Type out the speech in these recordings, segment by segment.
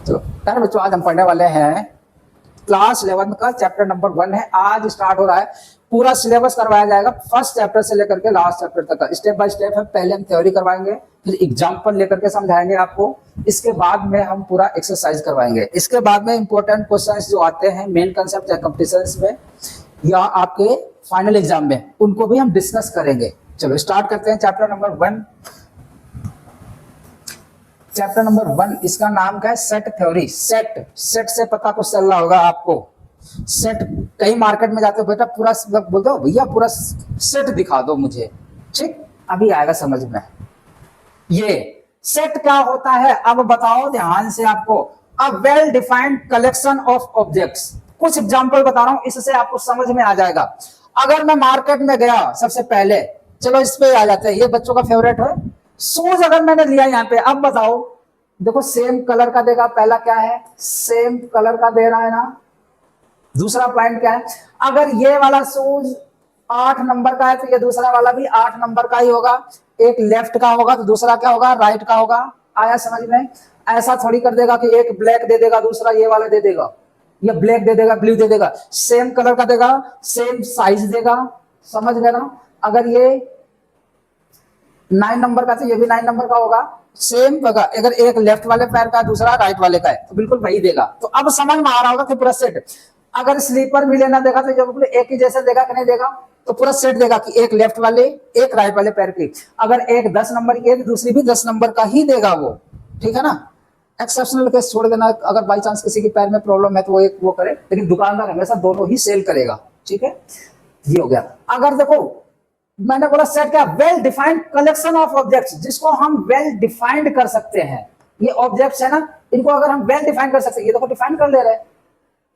चलो प्यारे बच्चों, आज हम पढ़ने वाले हैं क्लास 11 का चैप्टर नंबर 1 है। आज स्टार्ट हो रहा है, पूरा सिलेबस करवाया जाएगा फर्स्ट चैप्टर से लेकर के लास्ट चैप्टर तक का, स्टेप बाय स्टेप है। पहले हम थ्योरी करवाएंगे, फिर एग्जाम्पल लेकर के समझाएंगे आपको, इसके बाद में हम पूरा एक्सरसाइज करवाएंगे। इसके बाद में इंपॉर्टेंट क्वेश्चंस जो आते हैं मेन कंसेप्ट या कॉम्पिटिशन्स में या आपके फाइनल एग्जाम में, उनको भी हम डिस्कस करेंगे। चलो स्टार्ट करते हैं चैप्टर नंबर 1। चैप्टर नंबर 1, इसका नाम क्या है? Set theory. सेट से पता कुछ चल रहा होगा आपको। सेट, कई मार्केट में जाते हो बेटा पूरा बोलते हो भैया पूरा सेट दिखा दो मुझे, ठीक, अभी आएगा समझ में। ये सेट क्या होता है अब बताओ ध्यान से आपको। A well defined collection of objects. कुछ एग्जांपल बता रहा हूं, इससे आपको समझ में आ जाएगा। अगर मैं मार्केट में गया सबसे पहले, चलो इस पे आ जाते हैं, ये बच्चों का फेवरेट है शूज। अगर मैंने लिया यहाँ पे, अब बताओ, देखो सेम कलर का देगा। पहला क्या है? सेम कलर का दे रहा है ना। दूसरा पॉइंट क्या है? अगर ये वाला शूज 8 नंबर का है तो ये दूसरा वाला भी 8 नंबर का ही होगा। एक लेफ्ट का होगा तो दूसरा क्या होगा? राइट का होगा। आया समझ में? ऐसा थोड़ी कर देगा कि एक ब्लैक दे देगा दूसरा ये वाला दे देगा, ये ब्लैक दे देगा ब्लू दे देगा। सेम कलर का देगा, सेम साइज देगा, समझ गए ना। अगर ये 9 नंबर का तो ये भी 9 नंबर का होगा, सेम होगा। अगर एक लेफ्ट वाले पैर का दूसरा राइट वाले का है तो बिल्कुल वही देगा। तो अब समझ में आ रहा होगा कि पूरा सेट। अगर स्लीपर भी लेना देगा तो बिल्कुल एक ही जैसे देगा कि नहीं देगा, तो पूरा सेट देगा कि एक लेफ्ट वाले एक राइट वाले पैर की। अगर एक 10 नंबर की है तो दूसरी भी 10 नंबर का ही देगा वो, ठीक है ना। एक्सेप्शनल केस छोड़ देना, अगर बाई चांस किसी के पैर में प्रॉब्लम है तो वो एक वो करे, लेकिन दुकानदार हमेशा दोनों ही सेल करेगा, ठीक है। ये हो गया। अगर देखो मैंने बोला सेट क्या? Well defined collection of objects, जिसको हम वेल डिफाइंड कर सकते हैं। ये ऑब्जेक्ट्स है ना, इनको अगर हम वेल डिफाइन कर सकते हैं, ये देखो डिफाइन कर ले रहे हैं।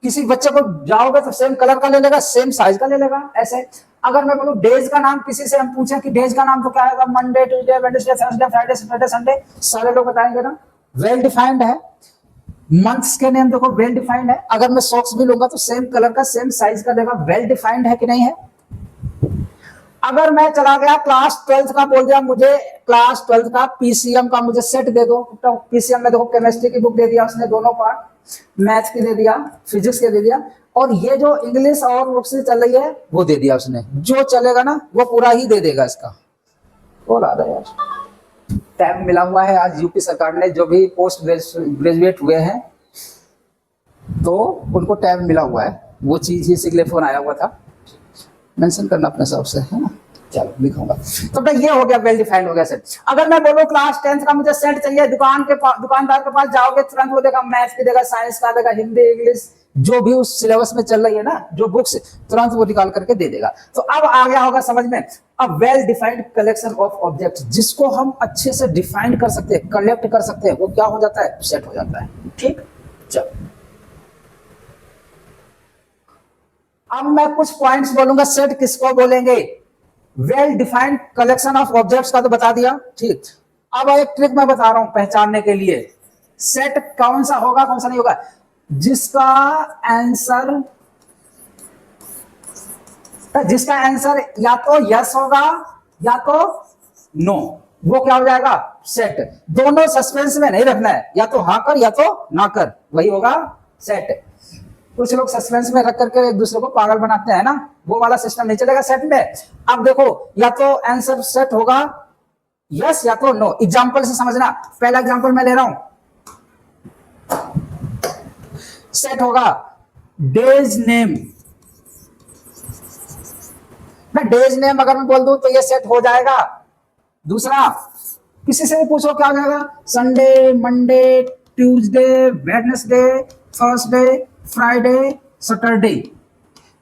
किसी बच्चे को जाओगे तो सेम कलर का ले लेगा, सेम साइज का ले लेगा। ऐसे अगर मैं बोलूं डेज का नाम, किसी से हम पूछें कि डेज का नाम तो क्या है? Monday, Tuesday, Wednesday, Thursday, Friday, Saturday, Sunday, सारे लोग बताएंगे ना। वेल डिफाइंड है। मंथ्स के नेम देखो वेल डिफाइंड है। अगर मैं सॉक्स भी लूंगा तो सेम कलर का सेम साइज का देगा। वेल डिफाइंड है कि नहीं है? अगर मैं चला गया क्लास 12 का, बोल दिया मुझे क्लास 12 का पीसीएम का मुझे सेट दे दो, तो पीसीएम में देखो केमिस्ट्री की बुक दे दिया उसने दोनों पार्ट, मैथ्स की दे दिया, फिजिक्स के दे दिया, और ये जो इंग्लिश और बुक से चल रही है वो दे दिया उसने। जो चलेगा ना वो पूरा ही दे देगा इसका। बोल आ रहा है यार, टैब मिला हुआ है आज यूपी सरकार ने, जो भी पोस्ट ग्रेजुएट हुए हैं तो उनको टैब मिला हुआ है। वो चीज ही इसी फोन आया हुआ था, मेंशन करना अपने हिसाब से, है ना। चलो लिखूंगा। तो भाई ये हो गया, वेल डिफाइंड हो गया सेट। अगर मैं बोलूं क्लास 10 का मुझे सेट चाहिए, दुकानदार के पास जाओगे तुरंत वो देगा, मैथ्स की देगा, साइंस का देगा, हिंदी इंग्लिश जो भी उस सिलेबस में चल रही है ना, जो बुक्स, तुरंत वो निकाल करके दे देगा। तो अब आ गया होगा समझ में। अब well defined collection of object, जिसको हम अच्छे से डिफाइंड कर सकते हैं, कलेक्ट कर सकते हैं, वो क्या हो जाता है? सेट हो जाता है, ठीक। चलो अब मैं कुछ पॉइंट्स बोलूंगा, सेट किसको बोलेंगे? Well defined collection of objects का तो बता दिया, ठीक। अब एक ट्रिक मैं बता रहा हूं पहचानने के लिए। सेट कौन सा होगा कौन सा नहीं होगा? जिसका आंसर या तो यस होगा या तो नो, वो क्या हो जाएगा? सेट। दोनों सस्पेंस में नहीं रखना है, या तो हाँ कर या तो ना कर, वही होगा सेट। कुछ लोग सस्पेंस में रख करके एक दूसरे को पागल बनाते हैं ना, वो वाला सिस्टम नहीं चलेगा सेट में। अब देखो या तो आंसर सेट होगा यस या तो नो। एग्जांपल से समझना। पहला एग्जांपल मैं ले रहा हूं, सेट होगा डेज नेम। मैं डेज नेम अगर मैं बोल दूं तो ये सेट हो जाएगा। दूसरा, किसी से भी पूछो क्या हो जाएगा? Sunday, Monday, Tuesday, Wednesday, Thursday, Friday, Saturday,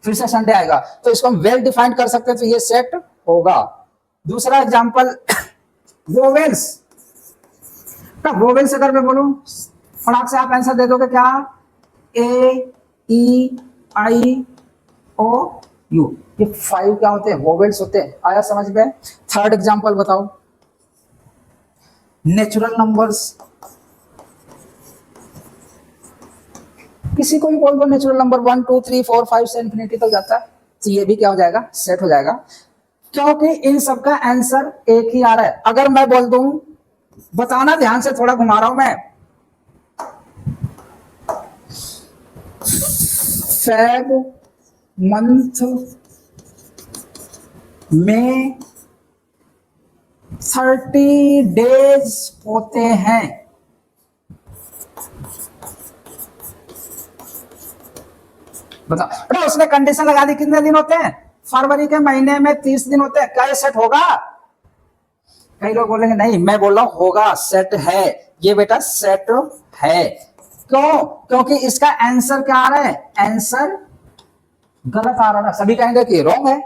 फिर से संडे आएगा, तो इसको हम वेल डिफाइंड कर सकते हैं, तो ये सेट होगा। दूसरा एग्जांपल वोवेल्स का। वोवेल्स अगर मैं बोलूं, फटाक से आप आंसर दे दोगे क्या? ए, ई, आई, ओ, यू, ये 5 क्या होते हैं? वोवेल्स होते हैं। आया समझ में? थर्ड एग्जांपल बताओ, नेचुरल नंबर्स। किसी को भी बोल दो नेचुरल नंबर 1 2 3 4 5 से इंफिनिटी तक जाता है, तो ये भी क्या हो जाएगा? सेट हो जाएगा, क्योंकि इन सब का आंसर एक ही आ रहा है। अगर मैं बोल दूं, बताना ध्यान से, थोड़ा घुमा रहा हूं मैं, फेब मंथ में 30 डेज होते हैं। बताओ बेटा, उसने कंडीशन लगा दी कितने दिन होते हैं, फरवरी के महीने में 30 दिन होते हैं, क्या ये सेट होगा? कई लोग बोलेंगे नहीं, मैं बोल रहा हूं होगा, सेट है ये बेटा, सेट है। क्यों? क्योंकि इसका आंसर क्या आ रहा है, आंसर गलत आ रहा है। सभी कहेंगे कि रॉन्ग है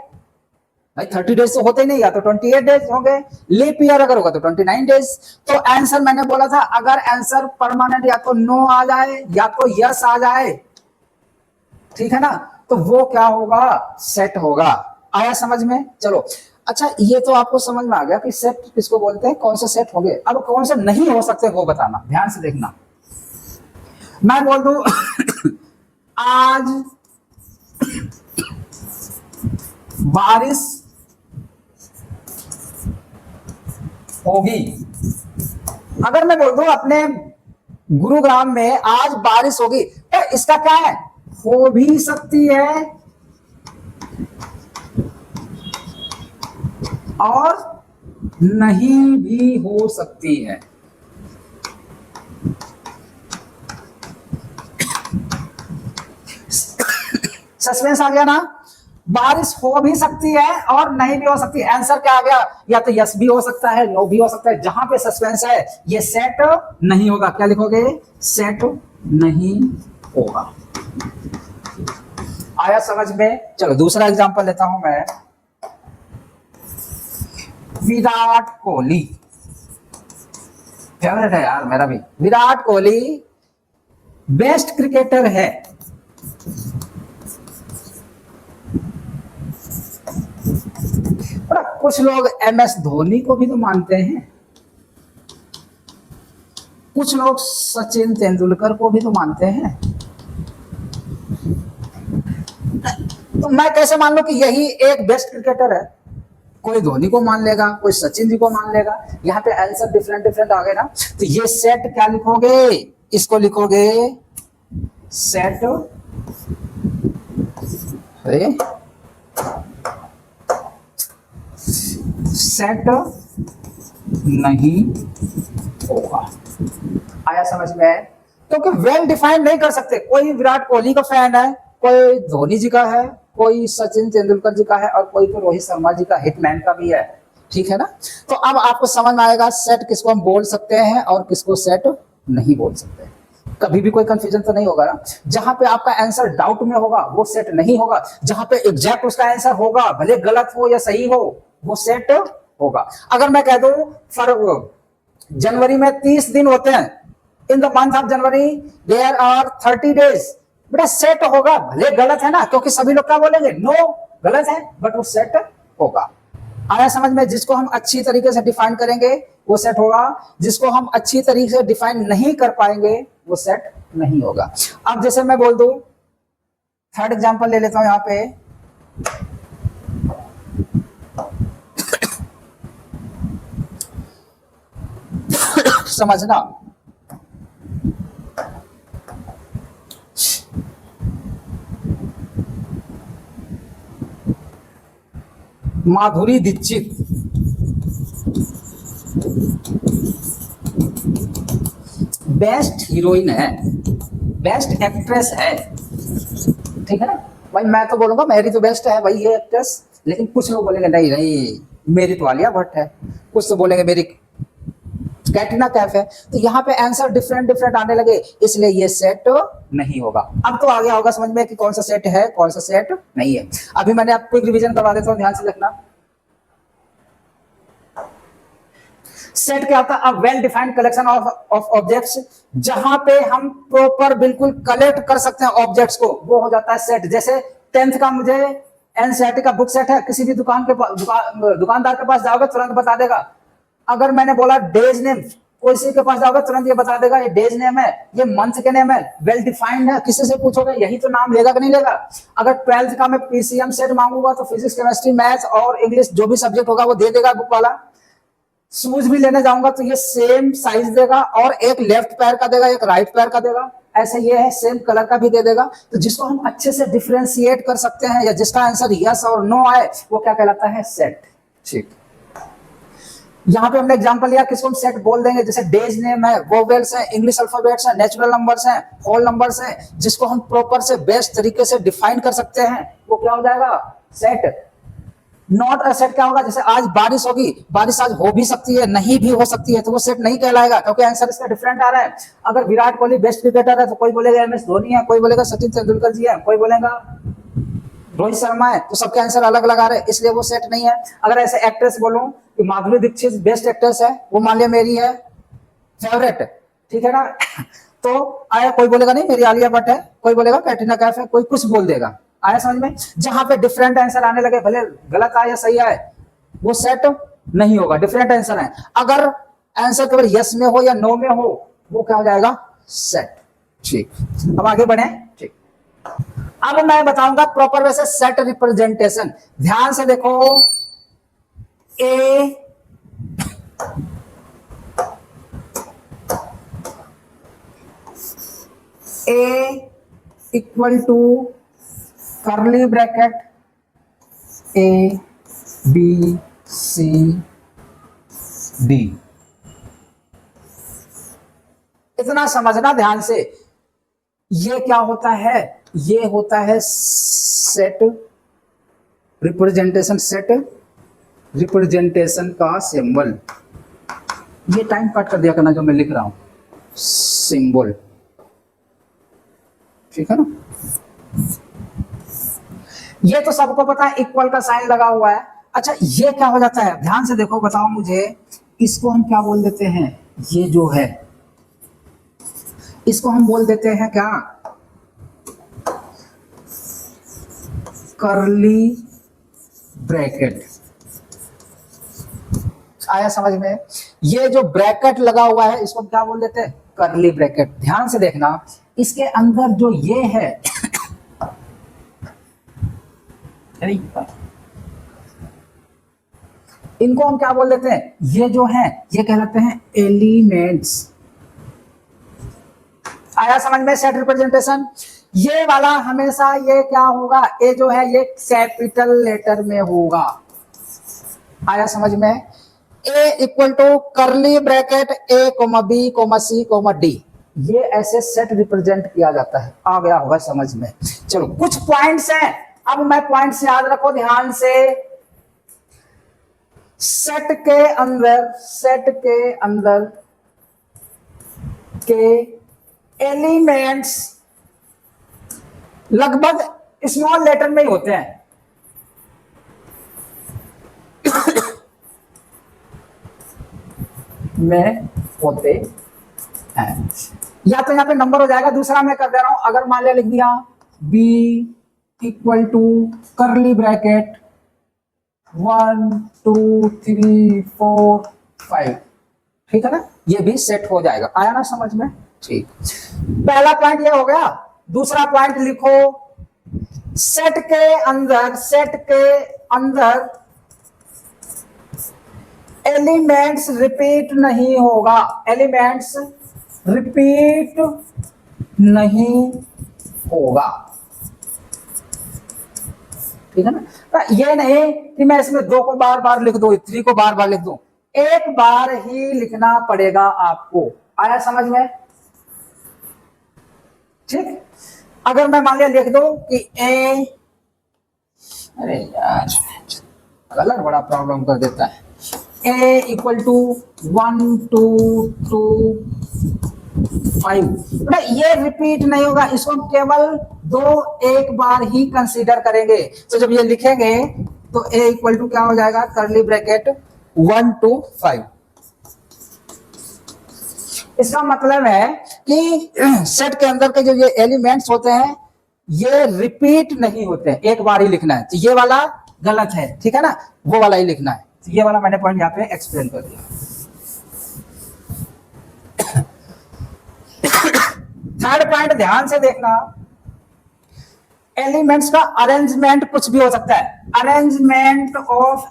भाई, 30 डेज तो होते ही नहीं, या तो 28 डेज होंगे, लीप ईयर अगर होगा तो 29 डेज। तो आंसर मैंने बोला था, अगर आंसर परमानेंट या तो नो आ जाए या तो यस आ जाए, ठीक है ना, तो वो क्या होगा, सेट होगा। आया समझ में? चलो अच्छा, ये तो आपको समझ में आ गया कि सेट किसको बोलते हैं, कौन से सेट होंगे। अब कौन से नहीं हो सकते वो बताना, ध्यान से देखना। मैं बोल दूं आज बारिश होगी, अगर मैं बोल दूं अपने गुरुग्राम में आज बारिश होगी, तो इसका क्या है, हो भी सकती है और नहीं भी हो सकती है। सस्पेंस आ गया ना, बारिश हो भी सकती है और नहीं भी हो सकती है। आंसर क्या आ गया, या तो यस भी हो सकता है, नो भी हो सकता है। जहां पे सस्पेंस है ये सेट नहीं होगा। क्या लिखोगे, सेट नहीं होगा। आया समझ में? चलो दूसरा एग्जांपल लेता हूं मैं। विराट कोहली, फेवरेट है यार मेरा भी, विराट कोहली बेस्ट क्रिकेटर है। कुछ लोग MS धोनी को भी तो मानते हैं, कुछ लोग सचिन तेंदुलकर को भी तो मानते हैं। तो मैं कैसे मान लूं कि यही एक बेस्ट क्रिकेटर है? कोई धोनी को मान लेगा, कोई सचिन जी को मान लेगा। यहाँ पे आंसर डिफरेंट डिफरेंट आ गए ना, तो ये सेट क्या लिखोगे, इसको लिखोगे सेट सेट नहीं होगा। आया समझ में? क्योंकि वेल डिफाइंड नहीं कर सकते। कोई विराट कोहली का फैन है, कोई धोनी जी का है, कोई सचिन तेंदुलकर जी का है, और कोई तो रोहित शर्मा जी का, हिटमैन का भी है, ठीक है ना। तो अब आपको समझ में आएगा सेट किसको हम बोल सकते हैं और किसको सेट नहीं बोल सकते। कभी भी कोई कंफ्यूजन तो नहीं होगा ना। जहां पे आपका आंसर डाउट में होगा वो सेट नहीं होगा, जहां पे एग्जैक्ट उसका आंसर होगा, भले गलत हो या सही हो, वो सेट होगा। अगर मैं कह दूं जनवरी में 30 दिन होते हैं, in the month of January there are 30 days, बेटा सेट होगा, भले गलत है ना, क्योंकि सभी लोग क्या बोलेंगे, नो गलत है, बट वो सेट होगा। आया समझ में? जिसको हम अच्छी तरीके से डिफाइन करेंगे वो सेट होगा, जिसको हम अच्छी तरीके से डिफाइन नहीं कर पाएंगे वो सेट नहीं होगा। अब जैसे मैं बोल दूं, थर्ड एग्जांपल ले लेता हूं यहां पे, समझना, माधुरी दीक्षित बेस्ट हीरोइन है, बेस्ट एक्ट्रेस है, ठीक है ना भाई। मैं तो बोलूंगा मेरी तो बेस्ट है भाई ये एक्ट्रेस, लेकिन कुछ लोग बोलेंगे नहीं नहीं मेरी तो आलिया भट्ट है, कुछ तो बोलेंगे मेरी कैटरीना कैफ है। तो यहाँ पे आंसर डिफरेंट डिफरेंट आने लगे, इसलिए ये सेट नहीं होगा। अब तो आ गया होगा समझ में कि कौन सा सेट है कौन सा सेट नहीं है। अभी मैंने आपको एक रिवीजन करवा देता हूं, ध्यान से देखना। सेट क्या होता है, a well defined collection of objects, जहां पे हम प्रॉपर बिल्कुल कलेक्ट कर सकते हैं ऑब्जेक्ट्स को, वो हो जाता है सेट। जैसे 10th का मुझे एनसीईआरटी का बुक सेट है, किसी भी दुकानदार के पास जाओगे तुरंत बता देगा। अगर मैंने बोला डेज नेम, किसी के पास जाओगे तुरंत ये बता देगा ये डेज नेम है, ये मंथ के नेम है, वेल डिफाइंड है। किसी से पूछोगे यही तो नाम लेगा कि नहीं लेगा। अगर 12th का मैं पीसीएम सेट मांगूंगा तो फिजिक्स केमिस्ट्री मैथ्स और इंग्लिश जो भी सब्जेक्ट होगा वो दे देगा बुक वाला। शूज भी लेने जाऊंगा तो ये सेम साइज देगा, और एक लेफ्ट पैर का देगा एक राइट पैर का देगा। ऐसे ये है, सेम कलर का भी दे देगा। तो जिसको हम अच्छे से डिफरेंशिएट कर सकते हैं या जिसका आंसर यस और नो आए वो क्या कहलाता है, सेट। ठीक, यहाँ पे हमने एग्जांपल लिया, किसको हम सेट बोल देंगे, जैसे डेज नेम है, वोवेल्स है, इंग्लिश अल्फाबेट्स है, नेचुरल नंबर्स है, होल नंबर्स है, जिसको हम प्रॉपर से बेस्ट तरीके से डिफाइन कर सकते हैं वो क्या हो जाएगा, सेट। नॉट अ सेट क्या होगा, जैसे आज बारिश होगी, बारिश आज हो भी सकती है नहीं भी हो सकती है, तो वो सेट नहीं कहलाएगा क्योंकि आंसर इसका डिफरेंट आ रहा है। अगर विराट कोहली बेस्ट क्रिकेटर है तो कोई बोलेगा एम एस धोनी है, कोई बोलेगा सचिन तेंदुलकर जी है, कोई बोलेगा रोहित शर्मा है, तो सबके आंसर अलग अलग आ रहे हैं, इसलिए वो सेट नहीं है। अगर ऐसे एक्ट्रेस बोलूं कि माधुरी दीक्षित बेस्ट एक्ट्रेस है, वो मान लिया मेरी है फेवरेट, ठीक है ना, तो आया कोई बोलेगा नहीं मेरी आलिया भट्ट है, कोई बोलेगा कैटरीना कैफ है, कोई कुछ बोल देगा। आया समझ में? जहां पे डिफरेंट आंसर आने लगे, भले गलत आए या सही आए, वो सेट नहीं होगा, डिफरेंट आंसर है। अगर आंसर केवल यस में हो या नो में हो वो क्या हो जाएगा, सेट। ठीक, अब आगे बढ़े। ठीक, अब मैं बताऊंगा प्रॉपर वैसे सेट रिप्रेजेंटेशन। ध्यान से देखो, A equal to curly bracket A B C D. इतना समझना ध्यान से, ये क्या होता है, ये होता है सेट रिप्रेजेंटेशन, सेट रिप्रेजेंटेशन का सिंबल। ये टाइम कट कर दिया करना जो मैं लिख रहा हूं, सिंबल, ठीक है ना। ये तो सबको पता है, इक्वल का साइन लगा हुआ है। अच्छा, ये क्या हो जाता है, ध्यान से देखो, बताओ मुझे, इसको हम क्या बोल देते हैं, ये जो है इसको हम बोल देते हैं क्या, कर्ली ब्रैकेट। आया समझ में? ये जो ब्रैकेट लगा हुआ है इसको क्या बोल देते हैं, कर्ली ब्रैकेट। ध्यान से देखना, इसके अंदर जो ये है इनको हम क्या बोल देते हैं, ये जो है ये कहलाते हैं एलिमेंट्स। आया समझ में सेट रिप्रेजेंटेशन? ये वाला हमेशा ये क्या होगा, ए जो है ये कैपिटल लेटर में होगा। आया समझ में? A equal to curly bracket A comma B comma C comma D, ये ऐसे सेट रिप्रेजेंट किया जाता है। आ गया होगा समझ में? चलो कुछ पॉइंट्स हैं, अब मैं पॉइंट्स याद रखो ध्यान से। सेट के अंदर के एलिमेंट्स लगभग स्मॉल लेटर में ही होते हैं। में होते हैं, या तो यहां पे नंबर हो जाएगा, दूसरा मैं कर दे रहा हूं, अगर मान लिया लिख दिया b equal to curly bracket 1 2 3 4 5, ठीक है ना, ये भी सेट हो जाएगा। आया ना समझ में? ठीक, पहला पॉइंट ये हो गया। दूसरा पॉइंट लिखो, सेट के अंदर एलिमेंट्स रिपीट नहीं होगा, एलिमेंट्स रिपीट नहीं होगा, ठीक है ना। तो ये नहीं कि मैं इसमें 2 को बार बार लिख दूं, 3 को बार बार लिख दूं, एक बार ही लिखना पड़ेगा आपको। आया समझ में? ठीक, अगर मैं मान लिया लिख दूं कि ए, अरे यार कलर बड़ा प्रॉब्लम कर देता है, ए इक्वल टू 1 2 2 5, ये रिपीट नहीं होगा, इसको हम केवल 1 बार ही कंसीडर करेंगे। तो जब ये लिखेंगे तो ए इक्वल टू क्या हो जाएगा, कर्ली ब्रैकेट 1 2 5। इसका मतलब है कि सेट के अंदर के जो ये एलिमेंट्स होते हैं ये रिपीट नहीं होते हैं, एक बार ही लिखना है। तो ये वाला गलत है, ठीक है ना, वो वाला ही लिखना है। तो ये वाला मैंने पॉइंट यहाँ पे एक्सप्लेन कर दिया। थर्ड पॉइंट ध्यान से देखना, एलिमेंट्स का अरेंजमेंट कुछ भी हो सकता है। Arrangement of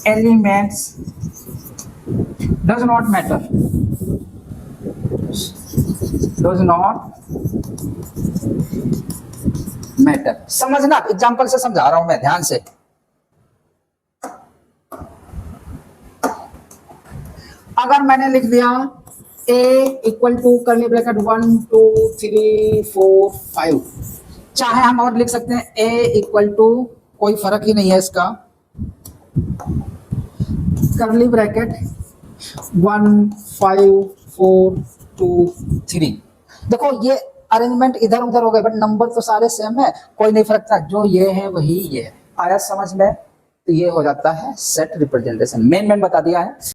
elements does not matter, does not matter. समझना, एग्जाम्पल से समझा रहा हूं मैं, ध्यान से। अगर मैंने लिख दिया a equal to curly bracket 1 2 3 4 5, चाहे हम और लिख सकते हैं a इक्वल टू, कोई फर्क ही नहीं है इसका, करली ब्रैकेट 1 5 4 2 3। देखो ये अरेंजमेंट इधर उधर हो गए, बट नंबर तो सारे सेम है, कोई नहीं फर्क था, जो ये है वही ये है। आया समझ में? तो ये हो जाता है सेट रिप्रेजेंटेशन। मेन बता दिया है।